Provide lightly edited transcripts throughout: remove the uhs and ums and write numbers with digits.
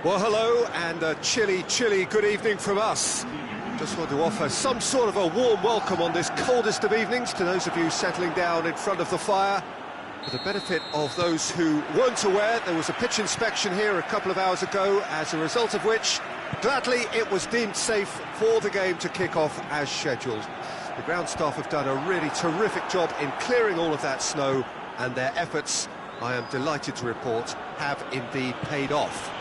Well, hello, and a chilly good evening from us. Just want to offer some sort of a warm welcome on this coldest of evenings to those of you settling down in front of the fire. For the benefit of those who weren't aware, there was a pitch inspection here a couple of hours ago, as a result of which, gladly, it was deemed safe for the game to kick off as scheduled. The ground staff have done a really terrific job in clearing all of that snow, and their efforts, I am delighted to report, have indeed paid off.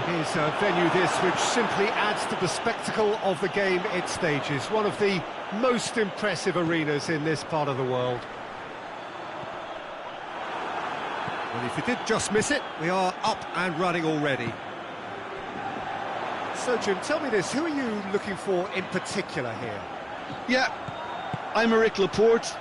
It is a venue this which simply adds to the spectacle of the game it stages. One of the most impressive arenas in this part of the world. Well, if you did just miss it, we are up and running already. So, Jim, tell me this, who are you looking for in particular here? Yeah, I'm Eric Laporte.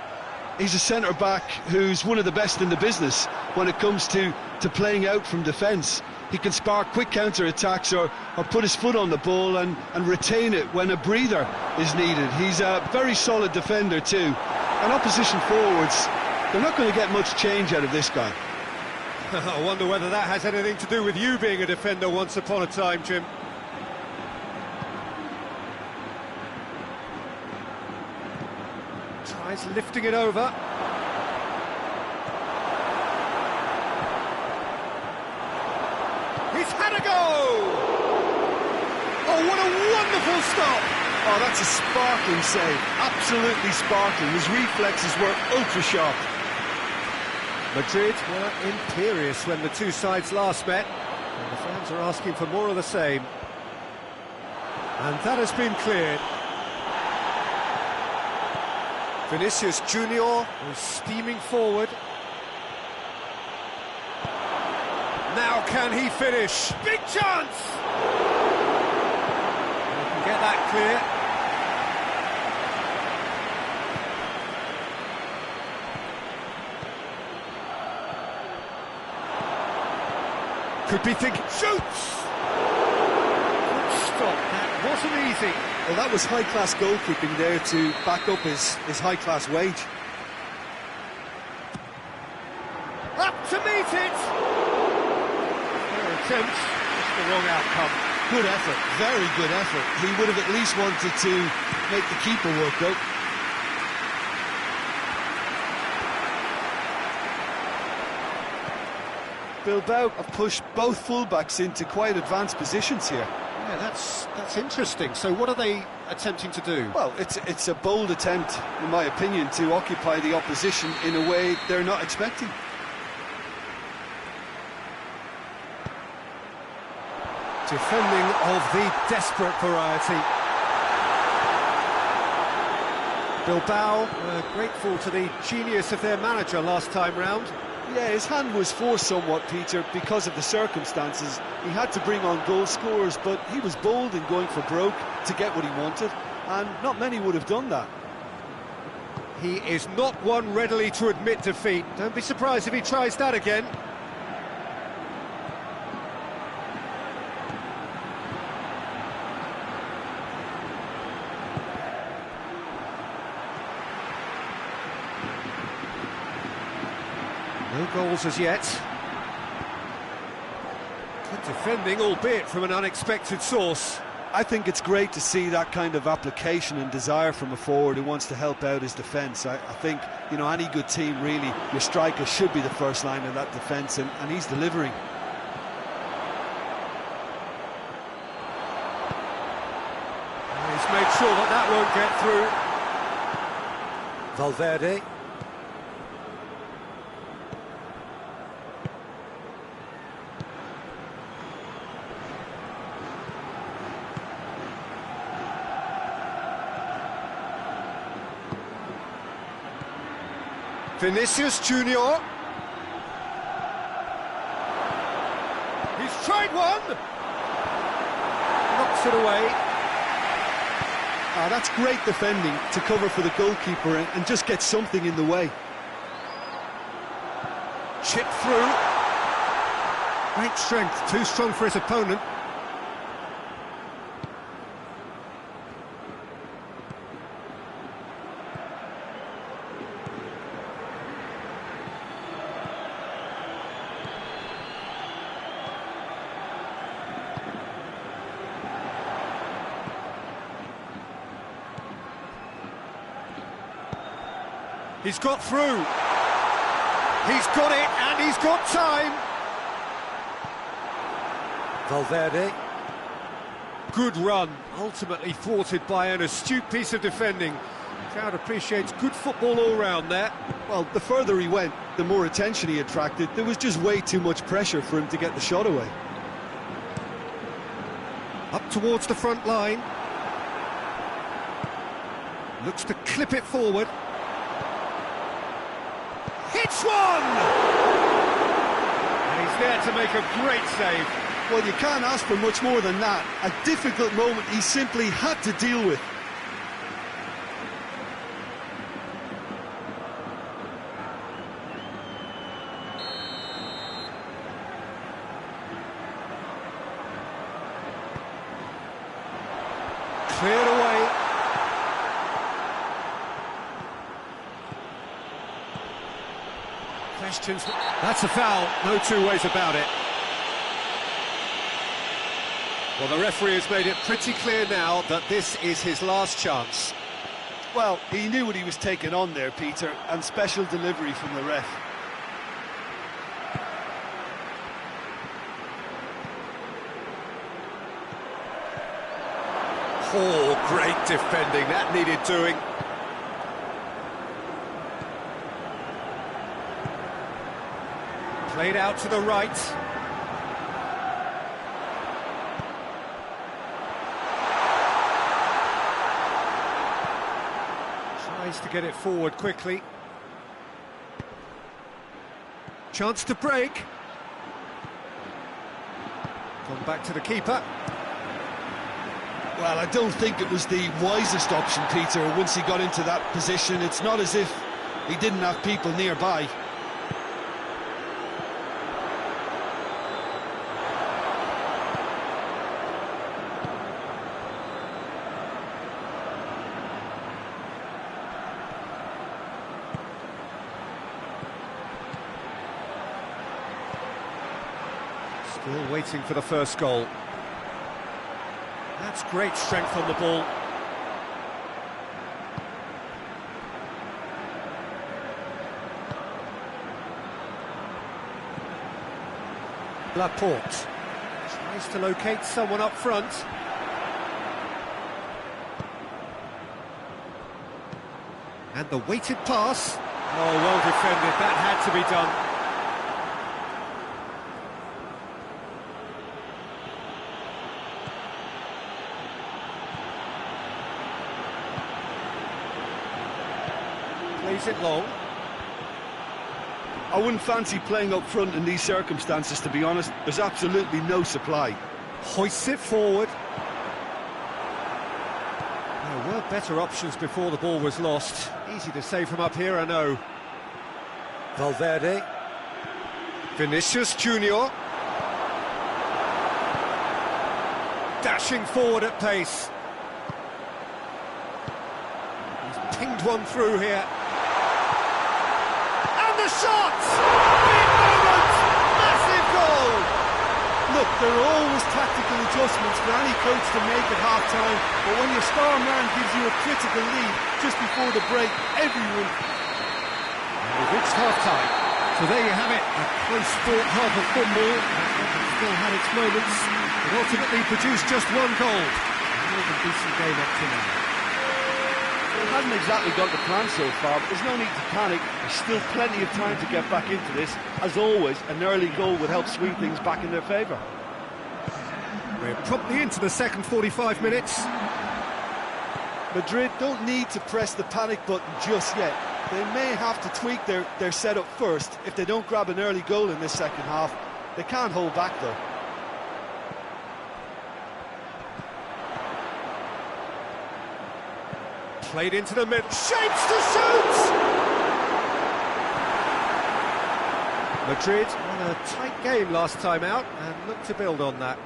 He's a centre-back who's one of the best in the business when it comes to playing out from defence. He can spark quick counter-attacks or put his foot on the ball and retain it when a breather is needed. He's a very solid defender too. And opposition forwards, they're not going to get much change out of this guy. I wonder whether that has anything to do with you being a defender once upon a time, Jim. Tries lifting it over. He's had a go! Oh, what a wonderful stop! Oh, that's a sparkling save. Absolutely sparkling. His reflexes were ultra-sharp. Madrid were imperious when the two sides last met, and the fans are asking for more of the same. And that has been cleared. Vinicius Junior is steaming forward. Now can he finish? Big chance! He can get that clear. Could be thinking, shoots! Good stop, that wasn't easy. Well, that was high-class goalkeeping there to back up his high-class wage. Up to meet it! Fair attempt, just the wrong outcome. Good effort, very good effort. He would have at least wanted to make the keeper work though. Bilbao have pushed both fullbacks into quite advanced positions here. Yeah, that's interesting. So what are they attempting to do? Well, it's a bold attempt, in my opinion, to occupy the opposition in a way they're not expecting. Defending of the desperate variety. Bilbao were grateful to the genius of their manager last time round. Yeah, his hand was forced somewhat, Peter, because of the circumstances. He had to bring on goal scorers, but he was bold in going for broke to get what he wanted, and not many would have done that. He is not one readily to admit defeat. Don't be surprised if he tries that again. No goals as yet. Good defending, albeit from an unexpected source. I think it's great to see that kind of application and desire from a forward who wants to help out his defence. I think, you know, any good team, really, your striker should be the first line of that defence, and he's delivering. He's made sure that won't get through. Valverde. Vinicius Junior. He's tried one. Knocks it away. That's great defending to cover for the goalkeeper and just get something in the way. Chip through. Great strength, too strong for his opponent. He's got through. He's got it, and he's got time. Valverde. Good run, ultimately thwarted by an astute piece of defending. Crowd appreciates good football all round there. Well, the further he went, the more attention he attracted. There was just way too much pressure for him to get the shot away. Up towards the front line. Looks to clip it forward. Hits one! And he's there to make a great save. Well, you can't ask for much more than that. A difficult moment he simply had to deal with. Cleared away. Questions. That's a foul, no two ways about it. Well, the referee has made it pretty clear now that this is his last chance. Well, he knew what he was taking on there, Peter, and special delivery from the ref. Oh, great defending, that needed doing. Played out to the right. Tries to get it forward quickly. Chance to break. Gone back to the keeper. Well, I don't think it was the wisest option, Peter, once he got into that position. It's not as if he didn't have people nearby. Still waiting for the first goal. That's great strength on the ball. Laporte tries to locate someone up front. And the weighted pass. Oh, well defended. That had to be done. Plays it long. I wouldn't fancy playing up front in these circumstances, to be honest. There's absolutely no supply. Hoists it forward. There were better options before the ball was lost. Easy to say from up here, I know. Valverde. Vinicius Junior. Dashing forward at pace. He's pinged one through here. The shot! Big moment! Massive goal! Look, there are always tactical adjustments for any coach to make at half-time, but when your star man gives you a critical lead just before the break, everyone... And we've reached half-time. So there you have it, a close-fought half of football. It still had its moments, but ultimately produced just one goal. A decent game up to now. It hasn't exactly got the plan so far, but there's no need to panic. There's still plenty of time to get back into this. As always, an early goal would help swing things back in their favour. We're promptly into the second 45 minutes. Madrid don't need to press the panic button just yet. They may have to tweak their setup first if they don't grab an early goal in this second half. They can't hold back though. Played into the middle, shapes to shoot! Madrid won a tight game last time out and look to build on that.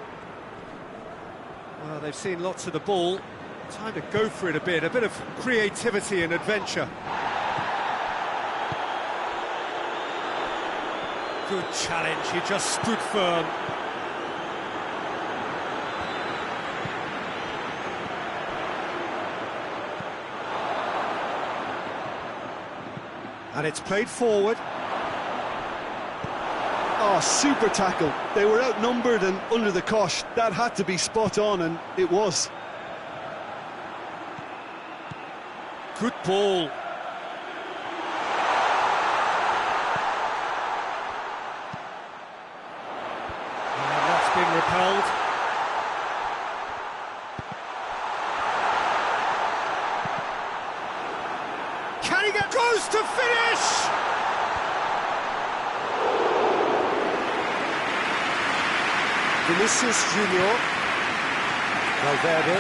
Well, they've seen lots of the ball. Time to go for it a bit of creativity and adventure. Good challenge, he just stood firm. And it's played forward. Oh, super tackle. They were outnumbered and under the cosh. That had to be spot on, and it was. Good ball. And that's been repelled. Can he get close to finish? Vinicius Junior. Valverde.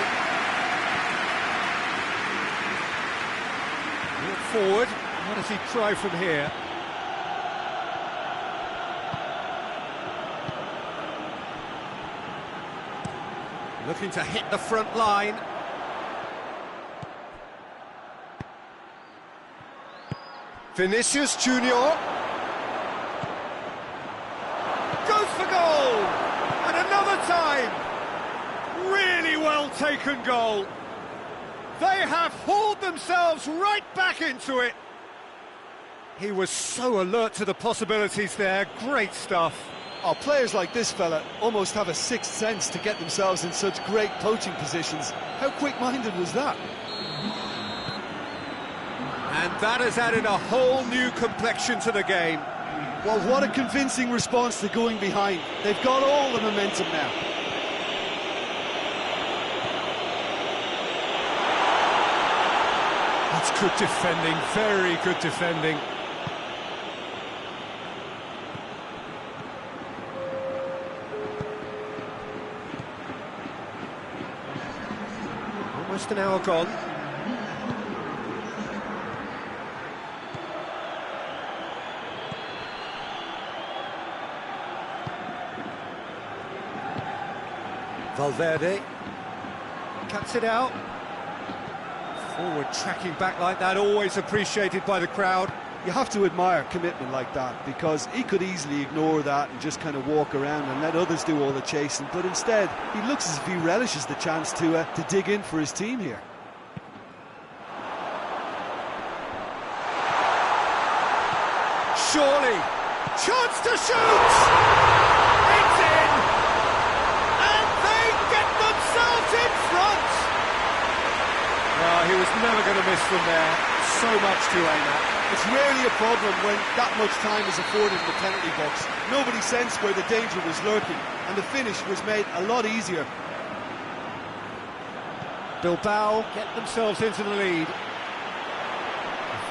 Look forward. What does he try from here? Looking to hit the front line. Vinicius Junior. Goes for goal! And another time! Really well taken goal. They have hauled themselves right back into it. He was so alert to the possibilities there. Great stuff. Oh, players like this fella almost have a sixth sense to get themselves in such great poaching positions. How quick-minded was that? And that has added a whole new complexion to the game. Well, what a convincing response to going behind. They've got all the momentum now. That's good defending, very good defending. Almost an hour gone. Valverde cuts it out. Forward tracking back like that, always appreciated by the crowd. You have to admire commitment like that, because he could easily ignore that and just kind of walk around and let others do all the chasing, but instead he looks as if he relishes the chance to dig in for his team here. Surely, chance to shoot! It's in! And they get themselves in front! Oh, he was never going to miss from there. So much to aim at. It's rarely a problem when that much time is afforded in the penalty box. Nobody sensed where the danger was lurking, and the finish was made a lot easier. Bilbao get themselves into the lead.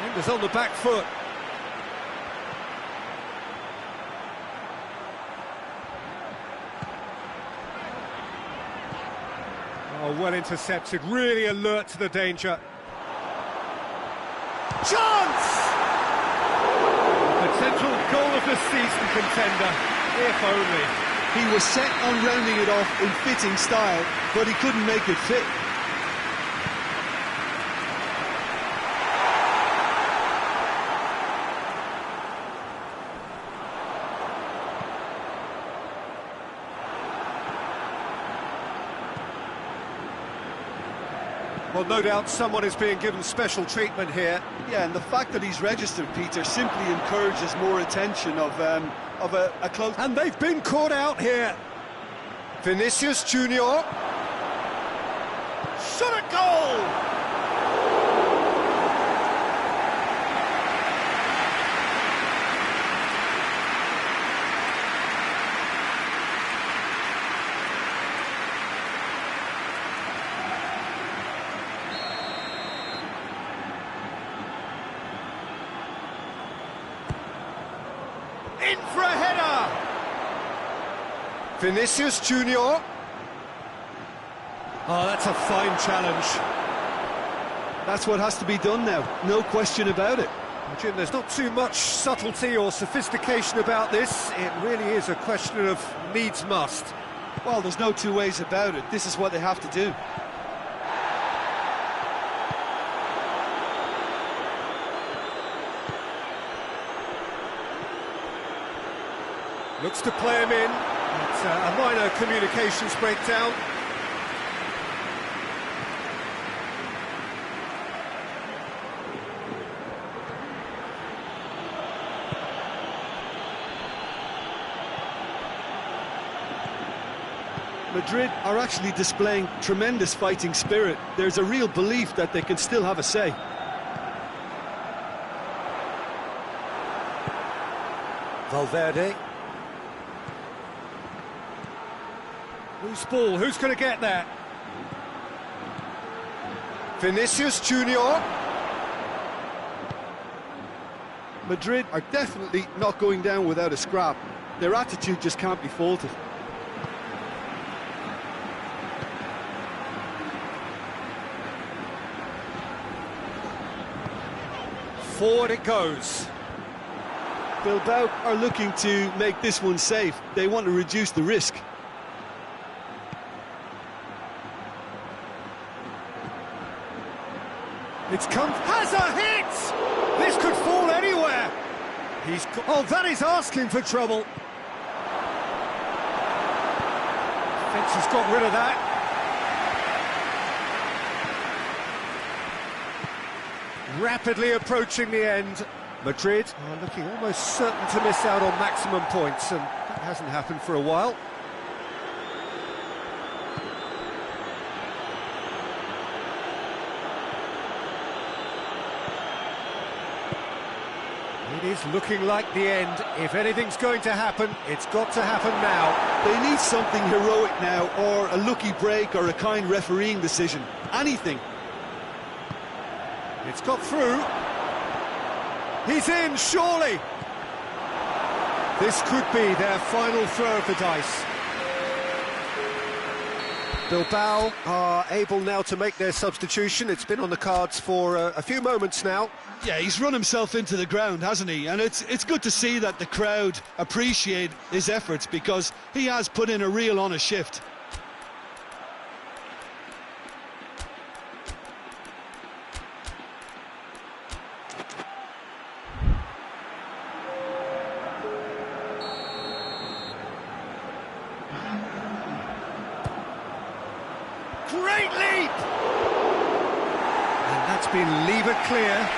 Fingers on the back foot. Oh, well intercepted, really alert to the danger. Chance! Potential goal of the season contender, if only. He was set on rounding it off in fitting style, but he couldn't make it fit. Well, no doubt someone is being given special treatment here. Yeah, and the fact that he's registered, Peter, simply encourages more attention of a close... And they've been caught out here. Vinicius Junior. Shot at goal! In for a header! Vinicius Junior. Oh, that's a fine challenge. That's what has to be done now, no question about it. Jim, there's not too much subtlety or sophistication about this. It really is a question of needs must. Well, there's no two ways about it. This is what they have to do. Looks to play him in. It's a minor communications breakdown. Madrid are actually displaying tremendous fighting spirit. There's a real belief that they can still have a say. Valverde. Loose ball, who's going to get there? Vinicius Junior. Madrid are definitely not going down without a scrap. Their attitude just can't be faulted. Forward it goes. Bilbao are looking to make this one safe. They want to reduce the risk. It's come, has a hit! This could fall anywhere. Oh, that is asking for trouble. Fence has got rid of that. Rapidly approaching the end. Madrid are looking almost certain to miss out on maximum points, and that hasn't happened for a while. It is looking like the end. If anything's going to happen, it's got to happen now. They need something heroic now, or a lucky break, or a kind refereeing decision. Anything. It's got through. He's in, surely. This could be their final throw of the dice. Bilbao are able now to make their substitution. It's been on the cards for a few moments now. Yeah, he's run himself into the ground, hasn't he? And it's good to see that the crowd appreciate his efforts, because he has put in a real honest shift. Great leap! And that's been levered clear.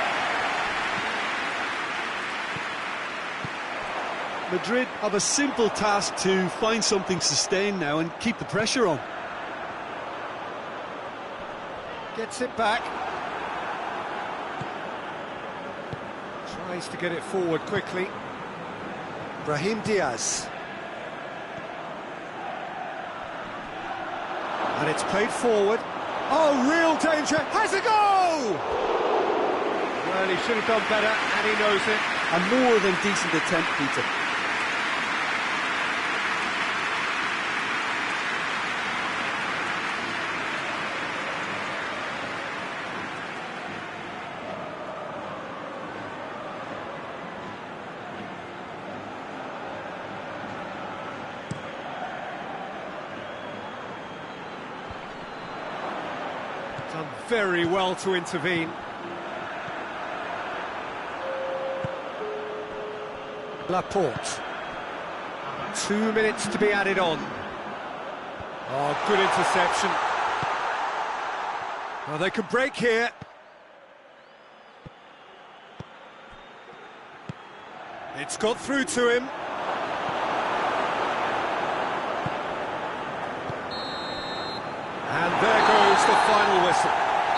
Madrid have a simple task to find something sustained now and keep the pressure on. Gets it back. Tries to get it forward quickly. Brahim Diaz. And it's played forward. Oh, real danger. Has a go! Well, he should have done better, and he knows it. A more than decent attempt, Peter. Done very well to intervene. Laporte. 2 minutes to be added on. Oh, good interception. Well, they can break here. It's got through to him. And there goes the final whistle.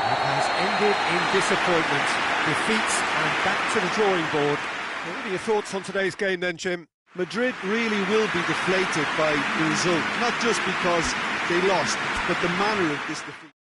It has ended in disappointment, defeat, and back to the drawing board. What are your thoughts on today's game then, Jim? Madrid really will be deflated by the result, not just because they lost, but the manner of this defeat.